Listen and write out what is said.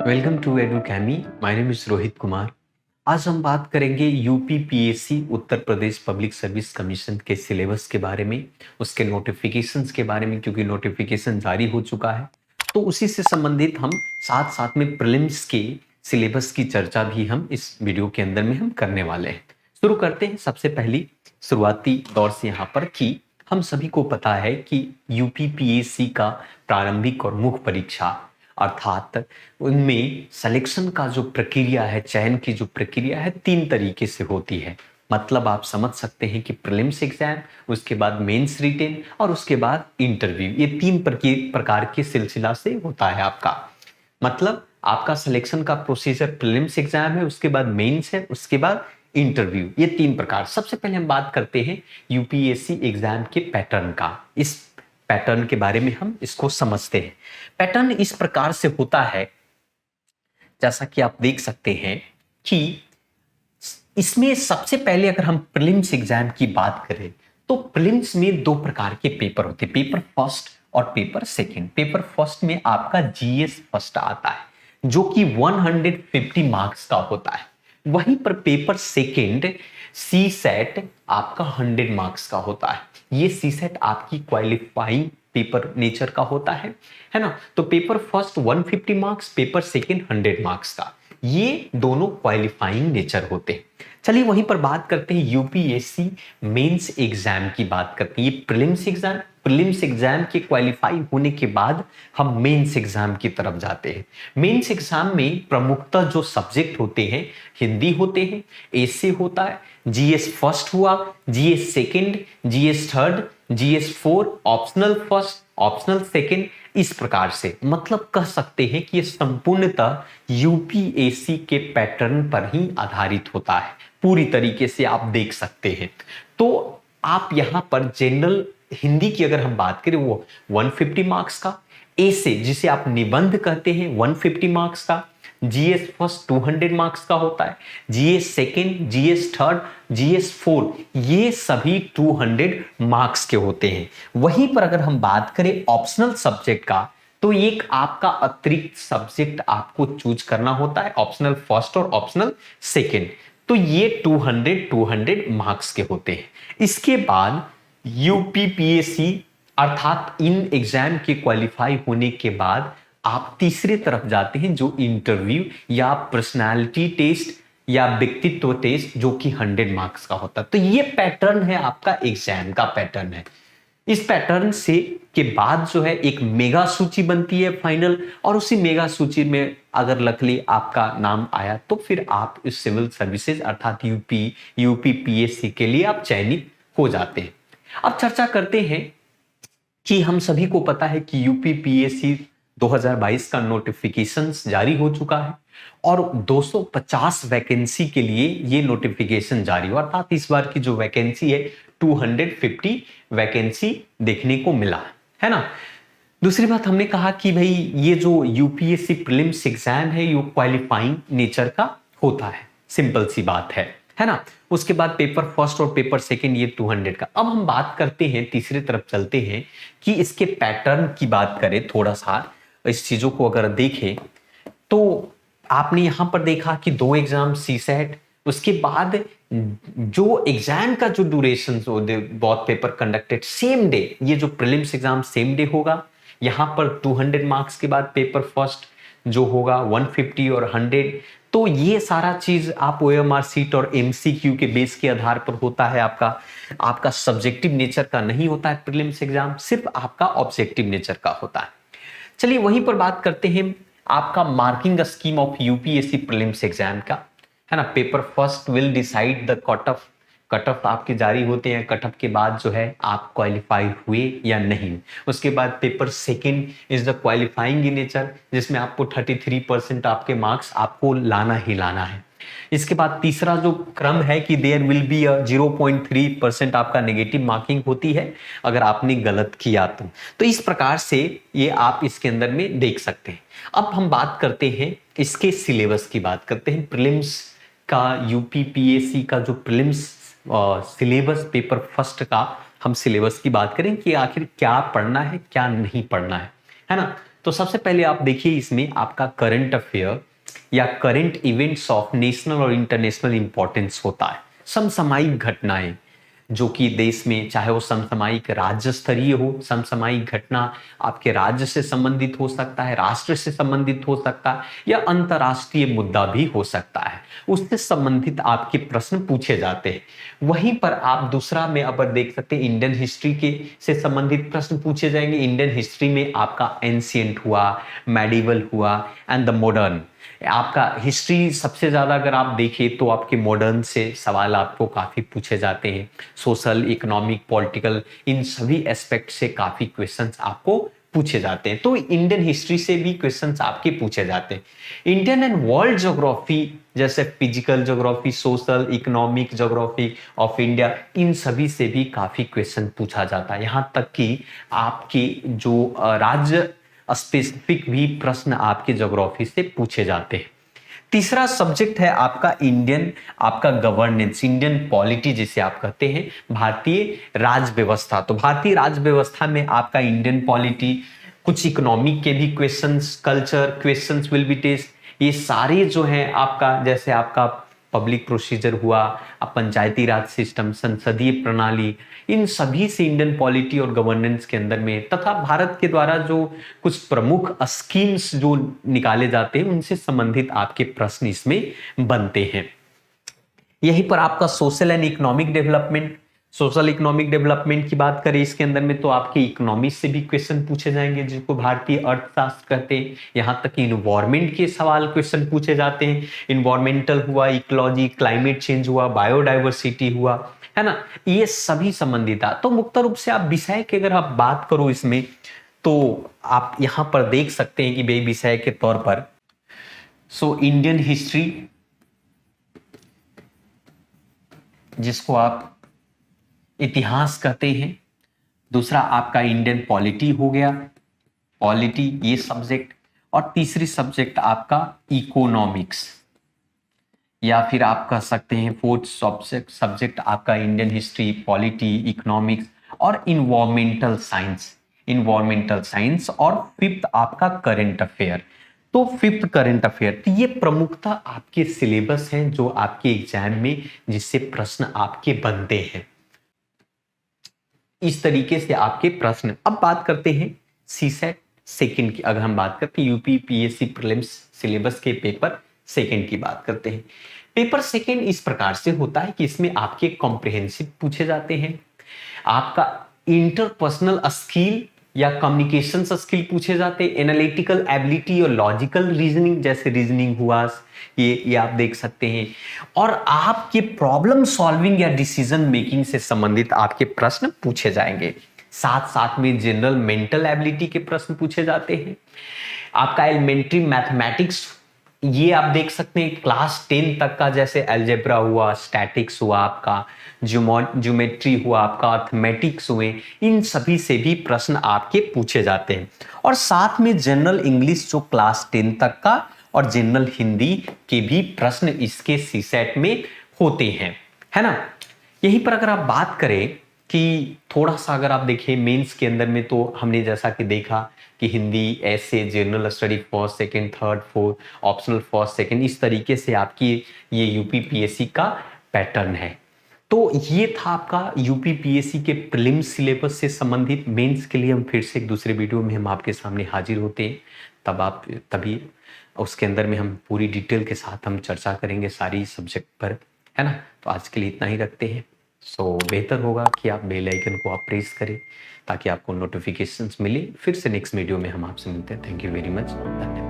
Welcome to Edukemy. My name is Rohit Kumar. आज हम बात करेंगे UPPSC Uttar Pradesh public service commission के सिलेबस के बारे में, उसके नोटिफिकेशंस के बारे में, क्योंकि नोटिफिकेशन जारी हो चुका है। तो उसी से संबंधित हम साथ साथ में प्रीलिम्स के सिलेबस की चर्चा भी हम इस वीडियो के अंदर में हम करने वाले हैं। शुरू करते हैं सबसे पहली शुरुआती दौर से यहाँ पर कि हम सभी को पता है कि यूपीपीएससी का प्रारंभिक और मुख्य परीक्षा अर्थात उनमें सिलेक्शन का जो प्रक्रिया है, चयन की जो प्रक्रिया है, 3 तरीके से होती है। मतलब आप समझ सकते हैं कि प्रीलिम्स एग्जाम, उसके बाद मेंस रिटेन और उसके बाद इंटरव्यू, ये 3 प्रकार के सिलसिला से होता है आपका। मतलब आपका सिलेक्शन का प्रोसीजर प्रीलिम्स एग्जाम है, उसके बाद मेंस है, उसके बाद इंटरव्यू, ये 3 प्रकार। सबसे पहले हम बात करते हैं यूपीएससी एग्जाम के पैटर्न का। इस पैटर्न के बारे में हम इसको समझते हैं। पैटर्न इस प्रकार से होता है, जैसा कि आप देख सकते हैं कि इसमें सबसे पहले अगर हम प्रीलिम्स एग्जाम की बात करें तो प्रीलिम्स में 2 प्रकार के पेपर होते हैं, पेपर फर्स्ट और पेपर सेकंड। पेपर फर्स्ट में आपका जीएस फर्स्ट आता है जो कि 150 मार्क्स का होता है। वहीं पर पेपर सेकंड सी सेट आपका 100 मार्क्स का होता है। ये सी सेट आपकी क्वालिफाइंग पेपर नेचर का होता है ना। तो paper first 150 marks, paper second 100 marks का, ये दोनों क्वालिफाइंग नेचर होते हैं। चलिए वहीं पर बात करते हैं यूपीएससी मेंस एग्जाम की बात करते हैं। ये प्रीलिम्स एग्जाम के क्वालिफाई होने के बाद हम मेंस एग्जाम की तरफ जाते हैं। मेंस एग्जाम में प्रमुखतः जो सब्जेक्ट होते हैं, हिंदी होते हैं, एसे होता है, जीएस फर्स्ट हुआ, GS second, GS third, GS four, optional first, optional second, इस प्रकार से। मतलब कह सकते हैं कि ये संपूर्णतः यूपीएससी के पैटर्न पर ही आधारित होता है, पूरी तरीके से आप देख सकते हैं। तो आप यहां पर जनरल हिंदी की अगर हम बात करें वो 150 मार्क्स का, ए से जिसे आप निबंध कहते हैं 150 मार्क्स का, जीएस फर्स्ट 200 मार्क्स का होता है, GS second, GS third, GS four, ये सभी 200 मार्क्स के होते हैं। वहीं पर अगर हम बात करें ऑप्शनल सब्जेक्ट का, तो एक आपका अतिरिक्त सब्जेक्ट आपको चूज करना होता है, ऑप्शनल फर्स्ट और ऑप्शनल सेकंड। तो ये 200 मार्क्स के होते हैं। इसके बाद यूपीपीएससी अर्थात इन एग्जाम के क्वालिफाई होने के बाद आप तीसरे तरफ जाते हैं, जो इंटरव्यू या पर्सनालिटी टेस्ट या व्यक्तित्व टेस्ट, जो कि 100 मार्क्स का होता है। तो ये पैटर्न है आपका एग्जाम का पैटर्न है। इस पैटर्न से के बाद जो है एक मेगा सूची बनती है फाइनल, और उसी मेगा सूची में अगर लकली आपका नाम आया तो फिर आप इस सिविल सर्विसेज अर्थात यूपीपीएससी के लिए आप चयनित हो जाते हैं। अब चर्चा करते हैं कि हम सभी को पता है कि यूपीपीएससी 2022 का नोटिफिकेशन जारी हो चुका है और 250 वैकेंसी के लिए ये नोटिफिकेशन जारी हुआ, अर्थात इस बार की जो वैकेंसी है 250 वैकेंसी देखने को मिला है ना। दूसरी बात हमने कहा कि भाई ये जो यूपीएससी प्रीलिम्स एग्जाम है ये क्वालिफाइंग नेचर का होता है, सिंपल सी बात है ना। उसके बाद पेपर फर्स्ट और पेपर सेकंड ये 200 का। अब हम बात करते हैं, तीसरी तरफ चलते हैं कि इसके पैटर्न की बात करें, थोड़ा सा इस चीजों को अगर देखें तो आपने यहां पर देखा कि 2 एग्जाम सी सेट, उसके बाद जो एग्जाम का जो ड्यूरेशन बहुत पेपर कंडक्टेड सेम डे, ये जो प्रीलिम्स एग्जाम सेम डे होगा। यहां पर 200 मार्क्स के बाद पेपर फर्स्ट जो होगा 150 और 100। तो ये सारा चीज आप ओएमआर सीट और एमसीक्यू के बेस के आधार पर होता है। आपका सब्जेक्टिव नेचर का नहीं होता है प्रीलिम्स एग्जाम, सिर्फ आपका ऑब्जेक्टिव नेचर का होता है। चलिए वहीं पर बात करते हैं आपका marking scheme of UPSC prelims exam का, है ना। Paper first will decide the cut off आपके जारी होते हैं, कट ऑफ के बाद जो है आप क्वालिफाई हुए या नहीं। उसके बाद paper second is the qualifying in nature, जिसमें आपको 33% आपके मार्क्स आपको लाना ही लाना है। इसके बाद तीसरा जो क्रम है कि देयर विल बी 0.3% आपका नेगेटिव मार्किंग होती है अगर आपने गलत किया तो इस प्रकार से ये आप इसके अंदर में देख सकते हैं। अब हम बात करते हैं इसके सिलेबस की, बात करते हैं प्रीलिम्स का, यूपीपीएससी का जो प्रीलिम्स सिलेबस पेपर फर्स्ट का हम सिलेबस की बात करें कि आखिर क्या पढ़ना है क्या नहीं पढ़ना है ना। तो सबसे पहले आप देखिए इसमें आपका करंट अफेयर या करंट इवेंट्स ऑफ नेशनल और इंटरनेशनल इंपॉर्टेंस होता है। समसामयिक घटनाएं जो कि देश में, चाहे वो समसामयिक राज्य स्तरीय हो, समसामयिक घटना आपके राज्य से संबंधित हो सकता है, राष्ट्र से संबंधित हो सकता है, या अंतर्राष्ट्रीय मुद्दा भी हो सकता है, उससे संबंधित आपके प्रश्न पूछे जाते हैं। वहीं पर आप दूसरा में अब देख सकते हैं इंडियन हिस्ट्री के से संबंधित प्रश्न पूछे जाएंगे। इंडियन हिस्ट्री में आपका एंशिएंट हुआ, मेडिवल हुआ एंड द मॉडर्न। आपका हिस्ट्री सबसे ज्यादा अगर आप देखें तो आपके मॉडर्न से सवाल आपको काफी पूछे जाते हैं। सोशल, इकोनॉमिक, पॉलिटिकल, इन सभी एस्पेक्ट से काफी क्वेश्चंस आपको पूछे जाते हैं। तो इंडियन हिस्ट्री से भी क्वेश्चंस आपके पूछे जाते हैं। इंडियन एंड वर्ल्ड ज्योग्राफी जैसे physical geography, social, economic geography of India, इन सभी से भी काफी क्वेश्चन पूछा जाता है। यहाँ तक कि आपके जो राज्य स्पेसिफिक भी प्रश्न आपके ज्योग्राफी से पूछे जाते हैं। तीसरा सब्जेक्ट है आपका इंडियन, आपका गवर्नेंस, इंडियन पॉलिटी जिसे आप कहते हैं, भारतीय राज व्यवस्था। तो भारतीय राज व्यवस्था में आपका इंडियन पॉलिटी, कुछ इकोनॉमिक के भी questions, culture questions will be test, ये सारे जो हैं आपका, जैसे आपका पब्लिक प्रोसीजर हुआ, अब पंचायती राज सिस्टम, संसदीय प्रणाली, इन सभी से इंडियन पॉलिटी और गवर्नेंस के अंदर में, तथा भारत के द्वारा जो कुछ प्रमुख स्कीम्स जो निकाले जाते हैं उनसे संबंधित आपके प्रश्न इसमें बनते हैं। यहीं पर आपका social and economic development, social economic development की बात करें इसके अंदर में तो आपके इकोनॉमी से भी क्वेश्चन पूछे जाएंगे जिसको भारतीय अर्थशास्त्र कहते हैं। यहाँ तक कि इन्वायरमेंट के सवाल क्वेश्चन पूछे जाते हैं। इन्वायरमेंटल हुआ, इकोलॉजी, क्लाइमेट चेंज हुआ, बायोडाइवर्सिटी हुआ, है ना, ये सभी संबंधित है। तो मुख्य रूप से आप विषय की अगर आप बात करो इसमें तो आप यहाँ पर देख सकते हैं कि बे विषय के तौर पर इंडियन हिस्ट्री जिसको आप इतिहास कहते हैं, दूसरा आपका इंडियन पॉलिटी हो गया, पॉलिटी ये सब्जेक्ट, और तीसरी सब्जेक्ट आपका इकोनॉमिक्स, या फिर आप कह सकते हैं फोर्थ सब्जेक्ट आपका इंडियन हिस्ट्री, पॉलिटी, इकोनॉमिक्स और इन्वायरमेंटल साइंस, और फिफ्थ आपका करंट अफेयर। तो फिफ्थ करंट अफेयर, तो ये प्रमुखता आपके सिलेबस हैं जो आपके एग्जाम में जिससे प्रश्न आपके बनते हैं। इस तरीके से आपके प्रश्न। अब बात करते हैं सीसेट सेकंड की। अगर हम बात करते हैं यूपी पीएससी प्रीलिम्स सिलेबस के पेपर सेकंड की बात करते हैं। पेपर सेकंड इस प्रकार से होता है कि इसमें आपके कॉम्प्रिहेंसिव पूछे जाते हैं, आपका इंटरपर्सनल स्किल या कम्युनिकेशन स्किल पूछे जाते हैं, एनालिटिकल एबिलिटी और लॉजिकल रीजनिंग, जैसे रीजनिंग हुआ, ये आप देख सकते हैं, और आपके प्रॉब्लम सॉल्विंग या डिसीजन मेकिंग से संबंधित आपके प्रश्न पूछे जाएंगे। साथ साथ में जनरल मेंटल एबिलिटी के प्रश्न पूछे जाते हैं। आपका एलिमेंट्री मैथमेटिक्स, ये आप देख सकते हैं क्लास 10 तक का, जैसे अलजेब्रा हुआ, स्टैटिक्स हुआ, आपका ज्योमेट्री हुआ, आपका अर्थमेटिक्स हुए, इन सभी से भी प्रश्न आपके पूछे जाते हैं। और साथ में जनरल इंग्लिश जो क्लास 10 तक का, और जनरल हिंदी के भी प्रश्न इसके सीसेट में होते हैं, है ना। यहीं पर अगर आप बात करें कि थोड़ा सा अगर आप देखें मेंस के अंदर में, तो हमने जैसा कि देखा कि हिंदी, ऐसे, general study first second third fourth, optional first second, इस तरीके से आपकी ये यूपी पीएससी का पैटर्न है। तो ये था आपका यूपी पीएससी के प्रीलिम्स सिलेबस से संबंधित। मेंस के लिए हम फिर से एक दूसरे वीडियो में हम आपके सामने हाजिर होते हैं, तभी उसके अंदर में हम पूरी डिटेल के साथ हम चर्चा करेंगे सारी सब्जेक्ट पर, है ना। तो आज के लिए इतना ही रखते हैं। बेहतर होगा कि आप बेल आइकन को आप प्रेस करें ताकि आपको नोटिफिकेशंस मिले। फिर से नेक्स्ट वीडियो में हम आपसे मिलते हैं। थैंक यू वेरी मच, धन्यवाद।